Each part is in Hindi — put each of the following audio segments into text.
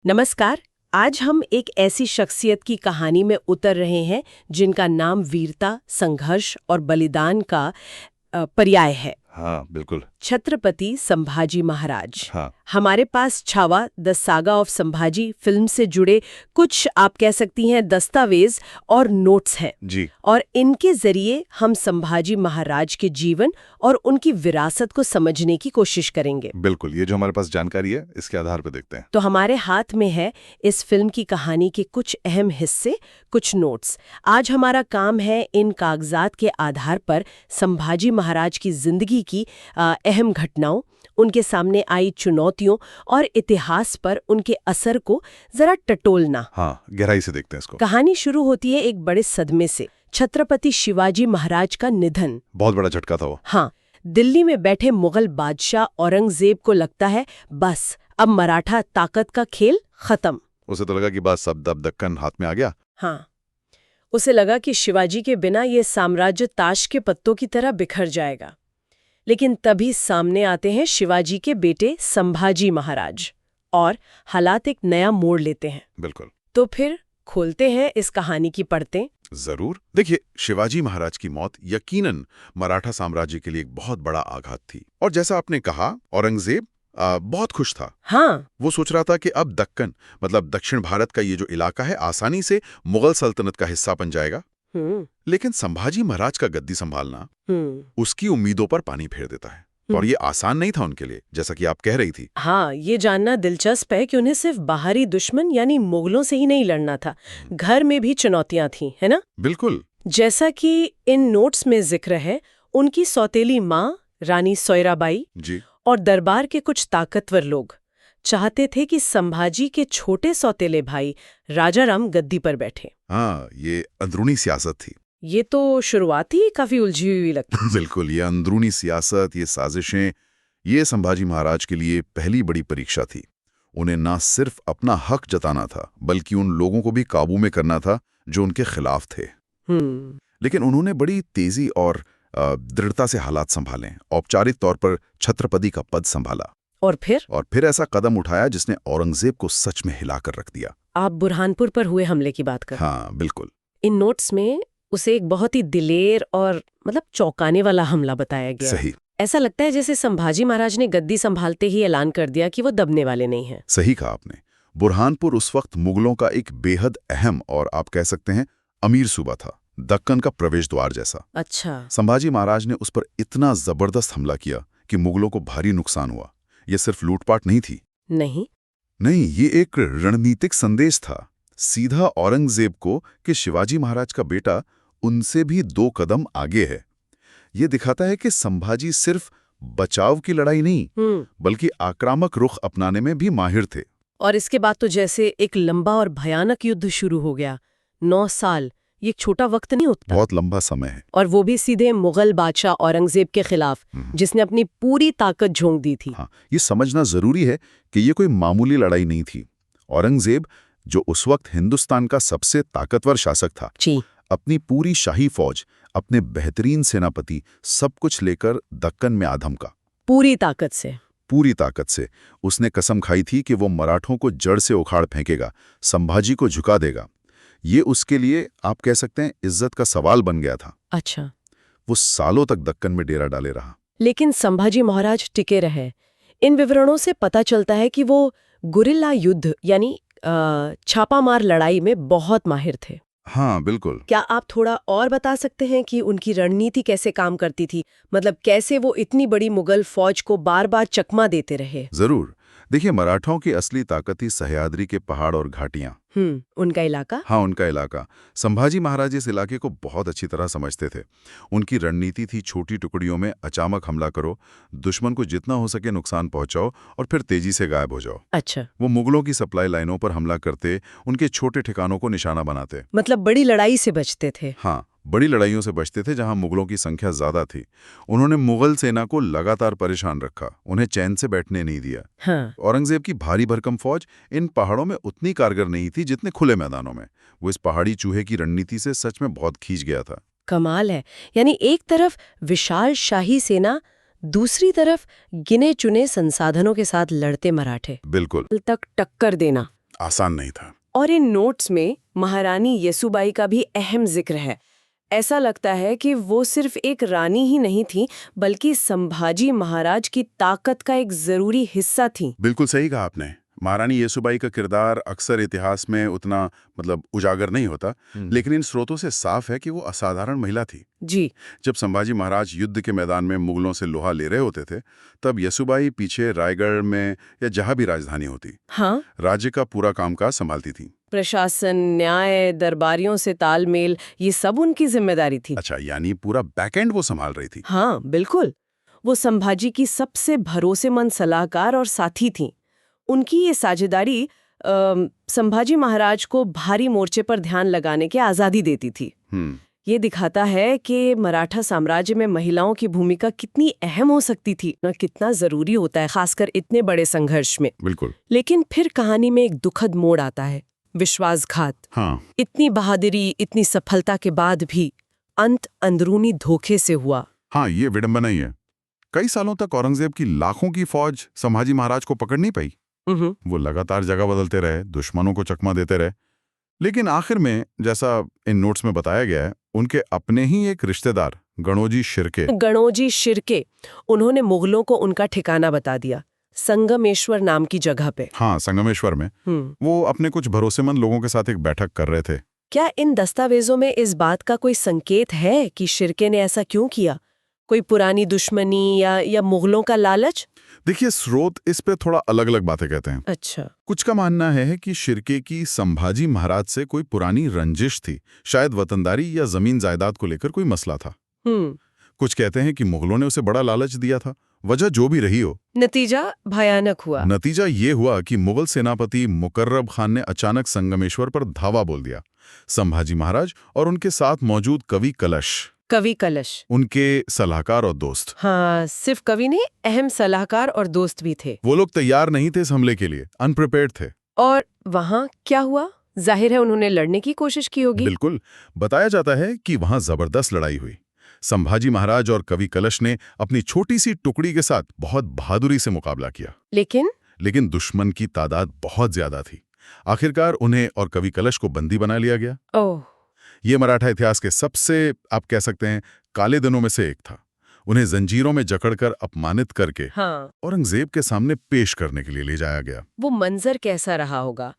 नमस्कार। आज हम एक ऐसी शख्सियत की कहानी में उतर रहे हैं जिनका नाम वीरता, संघर्ष और बलिदान का पर्याय है। हाँ बिल्कुल। छत्रपति संभाजी महाराज। हाँ हमारे पास Chhaava the saga of Sambhaji film से जुड़े कुछ आप कह सकती हैं दस्तावेज और नोट्स हैं जी। और इनके जरिए हम संभाजी महाराज के जीवन और उनकी विरासत को समझने की कोशिश करेंगे। बिल्कुल, ये जो हमारे पास जानकारी है इसके आधार पर देखते हैं। तो हमारे हाथ में है इस फिल्म की कहानी के कुछ अहम हिस्से, कुछ नोट्स। आज हमारा काम है इन कागजात के आधार पर संभाजी महाराज की जिंदगी की अहम घटनाओं, उनके सामने आई चुनौतियों और इतिहास पर उनके असर को जरा टटोलना। हाँ, गहराई से देखते हैं इसको। कहानी शुरू होती है एक बड़े सदमे से। छत्रपति शिवाजी महाराज का निधन। बहुत बड़ा झटका था वो। हाँ, दिल्ली में बैठे मुगल बादशाह औरंगजेब को लगता है बस अब मराठा ताकत का खेल खत्म। उसे तो लगा कि बस अब दक्कन हाथ में आ गया। हाँ, उसे लगा कि शिवाजी के बिना ये साम्राज्य ताश के पत्तों की तरह बिखर जाएगा। लेकिन तभी सामने आते हैं शिवाजी के बेटे संभाजी महाराज और हालात एक नया मोड़ लेते हैं। बिल्कुल। तो फिर खोलते हैं इस कहानी की परतें। जरूर। देखिए, शिवाजी महाराज की मौत यकीनन मराठा साम्राज्य के लिए एक बहुत बड़ा आघात थी। और जैसा आपने कहा, औरंगजेब बहुत खुश था। हाँ, वो सोच रहा था कि अब दक्कन मतलब दक्षिण भारत का ये जो इलाका है आसानी से मुगल सल्तनत का हिस्सा बन जाएगा। लेकिन संभाजी महाराज का गद्दी संभालना उसकी उम्मीदों पर पानी फेर देता है। और ये आसान नहीं था उनके लिए, जैसा कि आप कह रही थी। हाँ, ये जानना दिलचस्प है कि उन्हें सिर्फ बाहरी दुश्मन यानी मुगलों से ही नहीं लड़ना था, घर में भी चुनौतियां थीं, है ना? बिल्कुल। जैसा कि इन नोट्स में जिक्र है, उनकी सौतेली माँ रानी सोयराबाई जी। और दरबार के कुछ ताकतवर लोग चाहते थे कि संभाजी के छोटे सौतेले भाई राजाराम गद्दी पर बैठे। हाँ, ये अंदरूनी सियासत थी। ये तो शुरुआत ही काफी उलझी हुई लगती। बिल्कुल, ये अंदरूनी सियासत, ये साजिशें, ये संभाजी महाराज के लिए पहली बड़ी परीक्षा थी। उन्हें ना सिर्फ अपना हक जताना था, बल्कि उन लोगों को भी काबू में करना था जो उनके खिलाफ थे। लेकिन उन्होंने बड़ी तेजी और दृढ़ता से हालात संभाले। औपचारिक तौर पर छत्रपति का पद संभाला और फिर ऐसा कदम उठाया जिसने औरंगजेब को सच में हिलाकर रख दिया। आप बुरहानपुर पर हुए हमले की बात कर। हाँ बिल्कुल। इन नोट्स में उसे एक बहुत ही दिलेर और चौंकाने वाला हमला बताया गया। सही। ऐसा लगता है जैसे संभाजी महाराज ने गद्दी संभालते ही ऐलान कर दिया कि वो दबने वाले नहीं हैं। सही कहा आपने। बुरहानपुर उस वक्त मुगलों का एक बेहद अहम और आप कह सकते हैं अमीर सूबा था, दक्कन का प्रवेश द्वार जैसा। अच्छा। संभाजी महाराज ने उस पर इतना जबरदस्त हमला किया कि मुगलों को भारी नुकसान हुआ। ये सिर्फ लूटपाट नहीं थी। नहीं, ये एक रणनीतिक संदेश था, सीधा औरंगजेब को कि शिवाजी महाराज का बेटा उनसे भी 2 कदम आगे है। ये दिखाता है कि संभाजी सिर्फ बचाव की लड़ाई नहीं, बल्कि आक्रामक रुख अपनाने में भी माहिर थे। और इसके बाद तो जैसे एक लंबा और भयानक युद्ध शुरू हो गया। 9 साल, ये एक छोटा वक्त नहीं होता। बहुत लंबा समय है। और वो भी सीधे मुगल बादशाह औरंगजेब के खिलाफ, जिसने अपनी पूरी ताकत झोंक दी थी। हाँ, ये समझना जरूरी है कि ये कोई मामूली लड़ाई नहीं थी। औरंगजेब, जो उस वक्त हिंदुस्तान का सबसे ताकतवर शासक था, अपनी पूरी शाही फौज, अपने बेहतरीन सेनापति, सब कुछ लेकर दक्कन में आधम का। पूरी ताकत से उसने कसम खाई थी कि वो मराठों को जड़ से उखाड़ फेंकेगा, संभाजी को झुका देगा। ये उसके लिए आप कह सकते हैं इज्जत का सवाल बन गया था। अच्छा। वो सालों तक दक्कन में डेरा डाले रहा। लेकिन संभाजी महाराज टिके रहे। इन विवरणों से पता चलता है कि वो गुरिल्ला युद्ध यानी छापामार लड़ाई में बहुत माहिर थे। हाँ बिल्कुल। क्या आप थोड़ा और बता सकते हैं कि उनकी रणनीति कैसे काम करती थी? कैसे वो इतनी बड़ी मुगल फौज को बार बार चकमा देते रहे? जरूर। देखिए, मराठों की असली ताकत ही सह्याद्री के पहाड़ और घाटियां। उनका इलाका? हाँ, उनका इलाका। संभाजी महाराज इस इलाके को बहुत अच्छी तरह समझते थे। उनकी रणनीति थी छोटी टुकड़ियों में अचानक हमला करो, दुश्मन को जितना हो सके नुकसान पहुंचाओ और फिर तेजी से गायब हो जाओ। अच्छा। वो मुगलों की सप्लाई लाइनों पर हमला करते, उनके छोटे ठिकानों को निशाना बनाते। बड़ी लड़ाई से बचते थे। हाँ, बड़ी लड़ाइयों से बचते थे जहां मुगलों की संख्या ज्यादा थी। उन्होंने मुगल सेना को लगातार परेशान रखा, उन्हें चैन से बैठने नहीं दिया। हाँ। औरंगजेब की भारी भरकम फौज इन पहाड़ों में उतनी कारगर नहीं थी जितने खुले मैदानों में। वो इस पहाड़ी चूहे की रणनीति से सच में बहुत खींच गया था। कमाल है। यानी एक तरफ विशाल शाही सेना, दूसरी तरफ गिने चुने संसाधनों के साथ लड़ते मराठे। बिल्कुल। तक टक्कर देना। आसान नहीं था। और इन नोट्स में महारानी येसुबाई का भी अहम जिक्र है। ऐसा लगता है कि वो सिर्फ एक रानी ही नहीं थी, बल्कि संभाजी महाराज की ताकत का एक जरूरी हिस्सा थी। बिल्कुल सही कहा आपने। महारानी येसुबाई का किरदार अक्सर इतिहास में उतना उजागर नहीं होता, लेकिन इन स्रोतों से साफ है कि वो असाधारण महिला थी। जी। जब संभाजी महाराज युद्ध के मैदान में मुगलों से लोहा ले रहे होते थे, तब येसुबाई पीछे रायगढ़ में या जहां भी राजधानी होती, हाँ, राज्य का पूरा कामकाज संभालती थी। प्रशासन, न्याय, दरबारियों से तालमेल, ये सब उनकी जिम्मेदारी थी। अच्छा, यानी पूरा बैकएंड वो संभाल रही थी। हाँ, बिल्कुल। वो संभाजी की सबसे भरोसेमंद सलाहकार और साथी थी। उनकी ये साझेदारी संभाजी महाराज को भारी मोर्चे पर ध्यान लगाने की आज़ादी देती थी। ये दिखाता है कि मराठा साम्राज्य में महिलाओं की भूमिका कितनी अहम हो सकती थी, ना कितना जरूरी होता है, खासकर इतने बड़े संघर्ष में। बिल्कुल। लेकिन फिर कहानी में एक दुखद मोड़ आता है, विश्वासघात। हाँ। इतनी बहादुरी, इतनी सफलता के बाद भी अंत अंदरूनी धोखे से हुआ। हाँ, ये विडंबना ही है। कई सालों तक औरंगजेब की लाखों की फौज संभाजी महाराज को पकड़ नहीं पाई। वो लगातार जगह बदलते रहे, दुश्मनों को चकमा देते रहे, लेकिन आखिर में, जैसा इन नोट्स में बताया गया है, उनके अपने ही एक रिश्तेदार गणोजी शिर्के, उन्होंने मुगलों को उनका ठिकाना बता दिया, संगमेश्वर नाम की जगह पे। हाँ, संगमेश्वर में। वो अपने कुछ भरोसेमंद लोगों के साथ एक बैठक कर रहे थे। क्या इन दस्तावेजों में इस बात का कोई संकेत है कि शिर्के ने ऐसा क्यों किया? कोई पुरानी दुश्मनी या मुगलों का लालच? देखिए, स्रोत इस पे थोड़ा अलग अलग बातें कहते हैं। अच्छा। कुछ का मानना है कि शिर्के की संभाजी महाराज से कोई पुरानी रंजिश थी, शायद वतनदारी या जमीन जायदाद को लेकर कोई मसला था। कुछ कहते हैं कि मुगलों ने उसे बड़ा लालच दिया था। वजह जो भी रही हो, नतीजा भयानक हुआ। नतीजा ये हुआ कि मुगल सेनापति मुकर्रब खान ने अचानक संगमेश्वर पर धावा बोल दिया। संभाजी महाराज और उनके साथ मौजूद कवि कलश उनके सलाहकार और दोस्त। हाँ, सिर्फ कवि नहीं, अहम सलाहकार और दोस्त भी थे। वो लोग तैयार नहीं थे इस हमले के लिए, अनप्रिपेयर्ड थे। और वहां क्या हुआ? जाहिर है उन्होंने लड़ने की कोशिश की होगी। बिल्कुल। बताया जाता है कि वहां जबरदस्त लड़ाई हुई। संभाजी महाराज और कवि कलश ने अपनी छोटी सी टुकड़ी के साथ बहुत बहादुरी से मुकाबला किया, लेकिन दुश्मन की तादाद बहुत ज्यादा थी। आखिरकार उन्हें और कवि कलश को बंदी बना लिया गया। ओह। ये मराठा इतिहास के सबसे, आप कह सकते हैं, काले दिनों में से एक था। उन्हें जंजीरों में जकड़कर अपमानित करके औरंगजेब के सामने पेश करने के लिए ले जाया गया। वो मंजर कैसा रहा होगा?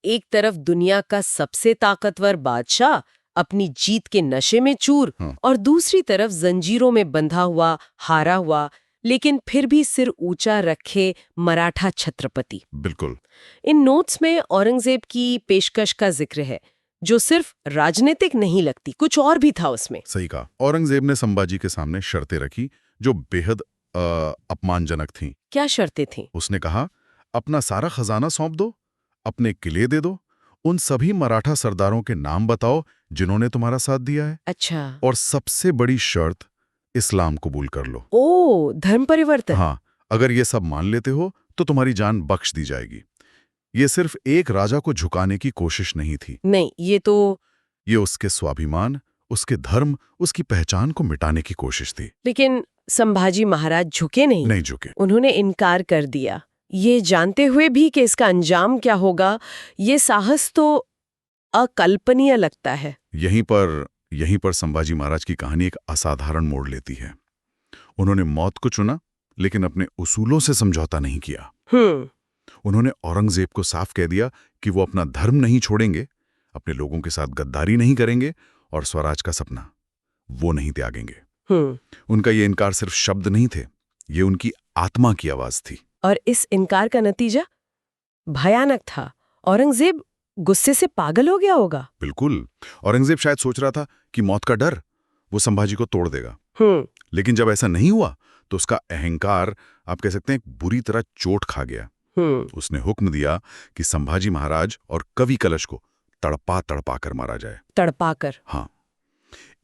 एक तरफ दुनिया का सबसे ताकतवर बादशाह अपनी जीत के नशे में चूर, और दूसरी तरफ जंजीरों में बंधा हुआ, हारा हुआ, लेकिन फिर भी सिर ऊंचा रखे मराठा छत्रपति। बिल्कुल। इन नोट्स में औरंगजेब की पेशकश का जिक्र है, जो सिर्फ राजनीतिक नहीं लगती, कुछ और भी था उसमें। सही कहा। औरंगजेब ने संभाजी के सामने शर्तें रखी जो बेहद अपमानजनक थीं। क्या शर्तें थीं? उसने कहा, अपना सारा खजाना सौंप दो, अपने किले दे दो, उन सभी मराठा सरदारों के नाम बताओ जिन्होंने तुम्हारा साथ दिया है। अच्छा। और सबसे बड़ी शर्त, इस्लाम कबूल कर लो। ओ, धर्म परिवर्तन। हाँ, अगर ये सब मान लेते हो तो तुम्हारी जान बख्श दी जाएगी। ये सिर्फ एक राजा को झुकाने की कोशिश नहीं थी। नहीं, ये उसके स्वाभिमान, उसके धर्म, उसकी पहचान को मिटाने की कोशिश थी। लेकिन संभाजी महाराज झुके नहीं। नहीं झुके। उन्होंने इनकार कर दिया, ये जानते हुए भी कि इसका अंजाम क्या होगा। ये साहस तो अकल्पनीय लगता है। यहीं पर संभाजी महाराज की कहानी एक असाधारण मोड़ लेती है। उन्होंने मौत को चुना, लेकिन अपने उसूलों से समझौता नहीं किया। उन्होंने औरंगजेब को साफ कह दिया कि वो अपना धर्म नहीं छोड़ेंगे, अपने लोगों के साथ गद्दारी नहीं करेंगे, और स्वराज का सपना वो नहीं त्यागेंगे। उनका ये इनकार सिर्फ शब्द नहीं थे, ये उनकी आत्मा की आवाज थी। और इस इनकार का नतीजा भयानक था। औरंगजेब गुस्से से पागल हो गया होगा। बिल्कुल। औरंगजेब शायद सोच रहा था कि मौत का डर वो संभाजी को तोड़ देगा। लेकिन जब ऐसा नहीं हुआ तो उसका अहंकार, आप कह सकते हैं, बुरी तरह चोट खा गया। उसने हुक्म दिया कि संभाजी महाराज और कवि कलश को तड़पा कर मारा जाए। तड़पाकर? हाँ।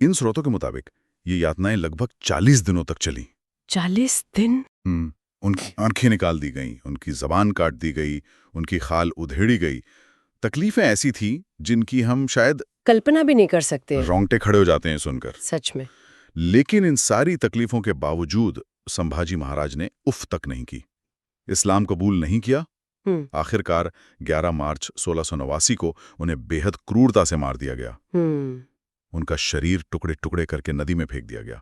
इन स्रोतों के मुताबिक ये यातनाएं लगभग 40 दिनों तक चली। 40 दिन? उनकी आंखें निकाल दी गईं, उनकी जबान काट दी गई, उनकी खाल उधेड़ी गई। तकलीफें ऐसी थी जिनकी हम शायद कल्पना भी नहीं कर सकते। रोंगटे खड़े हो जाते हैं सुनकर। सच में। लेकिन इन सारी तकलीफों के बावजूद संभाजी महाराज ने उफ तक नहीं की। इस्लाम कबूल नहीं किया, आखिरकार 11 मार्च 1689 को उन्हें बेहद क्रूरता से मार दिया गया। उनका शरीर टुकड़े टुकड़े करके नदी में फेंक दिया गया।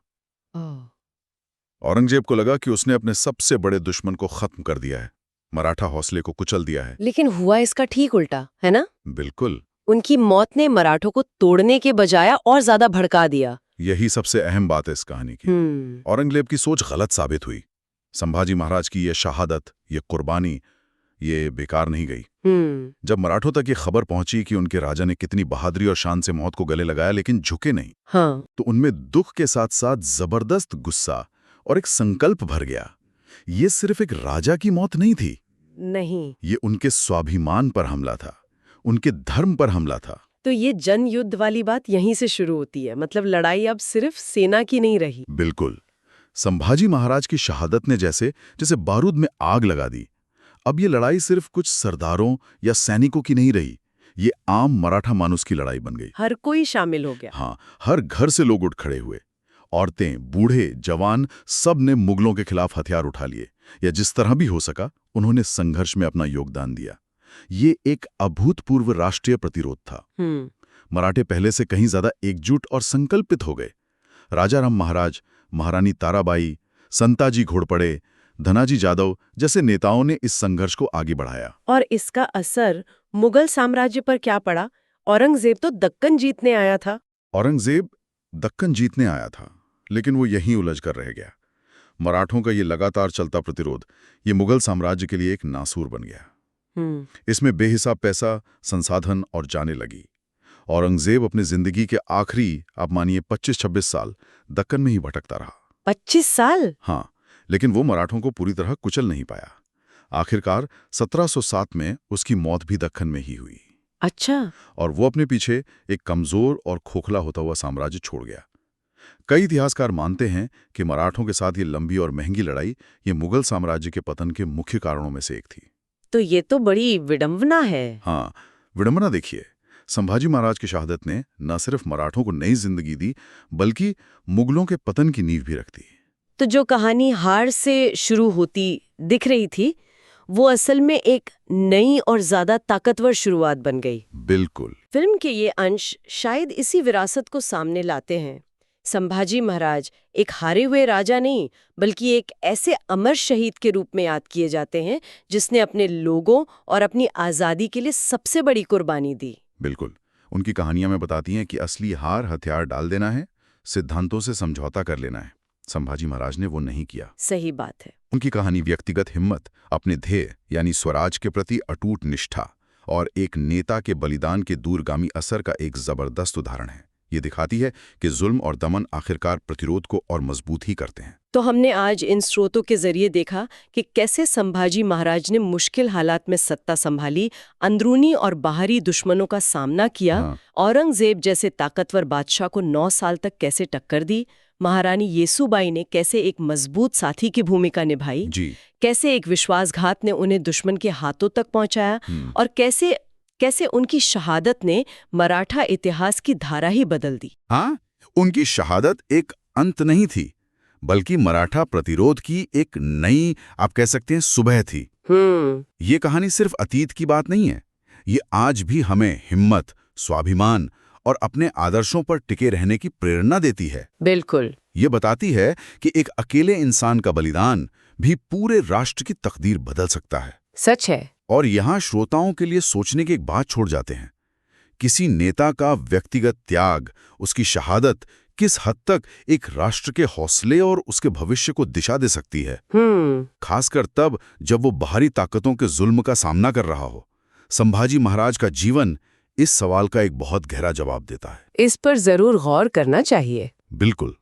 औरंगजेब को लगा कि उसने अपने सबसे बड़े दुश्मन को खत्म कर दिया है, मराठा हौसले को कुचल दिया है। लेकिन हुआ इसका ठीक उल्टा, है ना? बिल्कुल। उनकी मौत ने मराठों को तोड़ने के बजाय और ज्यादा भड़का दिया। यही सबसे अहम बात है इस कहानी की। औरंगजेब की सोच गलत साबित हुई। संभाजी महाराज की ये शहादत, ये कुर्बानी, ये बेकार नहीं गई। जब मराठों तक ये खबर पहुंची कि उनके राजा ने कितनी बहादुरी और शान से मौत को गले लगाया लेकिन झुके नहीं, तो उनमें दुख के साथ साथ जबरदस्त गुस्सा और एक संकल्प भर गया। ये सिर्फ एक राजा की मौत नहीं थी, नहीं, ये उनके स्वाभिमान पर हमला था, उनके धर्म पर हमला था। तो ये जन युद्ध वाली बात यहीं से शुरू होती है, मतलब लड़ाई अब सिर्फ सेना की नहीं रही। बिल्कुल। संभाजी महाराज की शहादत ने जैसे बारूद में आग लगा दी। अब ये लड़ाई सिर्फ कुछ सरदारों या सैनिकों की नहीं रही, ये आम मराठा मानुस की लड़ाई बन गई। हर कोई शामिल हो गया। हाँ, हर घर से लोग उठ खड़े हुए। औरतें, बूढ़े, जवान, सब ने मुगलों के खिलाफ हथियार उठा लिए, या जिस तरह भी हो सका उन्होंने संघर्ष में अपना योगदान दिया। ये एक अभूतपूर्व राष्ट्रीय प्रतिरोध था। मराठे पहले से कहीं ज्यादा एकजुट और संकल्पित हो गए। राजाराम महाराज, महारानी ताराबाई, संताजी घोड़पड़े, धनाजी जादव जैसे नेताओं ने इस संघर्ष को आगे बढ़ाया। और इसका असर मुगल साम्राज्य पर क्या पड़ा? औरंगजेब तो दक्कन जीतने आया था। औरंगजेब दक्कन जीतने आया था, लेकिन वो यहीं उलझ कर रह गया। मराठों का ये लगातार चलता प्रतिरोध, ये मुगल साम्राज्य के लिए एक नासूर बन गया। इसमें बेहिसाब पैसा, संसाधन और जाने लगी। औरंगजेब अपनी जिंदगी के आखिरी, आप मानिए 25-26 साल दक्कन में ही भटकता रहा। 25 साल? हाँ, लेकिन वो मराठों को पूरी तरह कुचल नहीं पाया। आखिरकार 1707 में उसकी मौत भी दक्कन में ही हुई। अच्छा। और वो अपने पीछे एक कमजोर और खोखला होता हुआ साम्राज्य छोड़ गया। कई इतिहासकार मानते हैं कि मराठों के साथ ये लंबी और महंगी लड़ाई ये मुगल साम्राज्य के पतन के मुख्य कारणों में से एक थी। तो ये तो बड़ी विडंबना है। हाँ, विडंबना देखिए, संभाजी महाराज की शहादत ने न सिर्फ मराठों को नई जिंदगी दी, बल्कि मुगलों के पतन की नींव भी रख दी। तो जो कहानी हार से शुरू होती दिख रही थी, वो असल में एक नई और ज्यादा ताकतवर शुरुआत बन गई। बिल्कुल। फिल्म के ये अंश शायद इसी विरासत को सामने लाते हैं। संभाजी महाराज एक हारे हुए राजा नहीं, बल्कि एक ऐसे अमर शहीद के रूप में याद किए जाते हैं जिसने अपने लोगों और अपनी आज़ादी के लिए सबसे बड़ी कुर्बानी दी। बिल्कुल। उनकी कहानियां में बताती हैं कि असली हार हथियार डाल देना है, सिद्धांतों से समझौता कर लेना है। संभाजी महाराज ने वो नहीं किया। सही बात है। उनकी कहानी व्यक्तिगत हिम्मत, अपने ध्येय यानी स्वराज के प्रति अटूट निष्ठा और एक नेता के बलिदान के दूरगामी असर का एक जबरदस्त उदाहरण है। ये दिखाती है कि जुल्म और दमन आखिरकार प्रतिरोध को और मजबूत ही करते हैं। तो हमने आज इन स्रोतों के जरिए देखा कि कैसे संभाजी महाराज ने मुश्किल हालात में सत्ता संभाली, अंदरूनी और बाहरी दुश्मनों का सामना किया, औरंगजेब जैसे ताकतवर बादशाह को 9 साल तक कैसे टक्कर दी, महारानी येसुबाई ने कैसे एक मजबूत साथी की भूमिका निभाई, कैसे एक विश्वासघात ने उन्हें दुश्मन के हाथों तक पहुंचाया, और कैसे उनकी शहादत ने मराठा इतिहास की धारा ही बदल दी। हाँ, उनकी शहादत एक अंत नहीं थी, बल्कि मराठा प्रतिरोध की एक नई, आप कह सकते हैं, सुबह थी। ये कहानी सिर्फ अतीत की बात नहीं है, ये आज भी हमें हिम्मत, स्वाभिमान और अपने आदर्शों पर टिके रहने की प्रेरणा देती है। बिल्कुल। ये बताती है कि एक अकेले इंसान का बलिदान भी पूरे राष्ट्र की तकदीर बदल सकता है। सच है। और यहाँ श्रोताओं के लिए सोचने की एक बात छोड़ जाते हैं, किसी नेता का व्यक्तिगत त्याग, उसकी शहादत किस हद तक एक राष्ट्र के हौसले और उसके भविष्य को दिशा दे सकती है, खासकर तब जब वो बाहरी ताकतों के जुल्म का सामना कर रहा हो। संभाजी महाराज का जीवन इस सवाल का एक बहुत गहरा जवाब देता है। इस पर जरूर गौर करना चाहिए। बिल्कुल।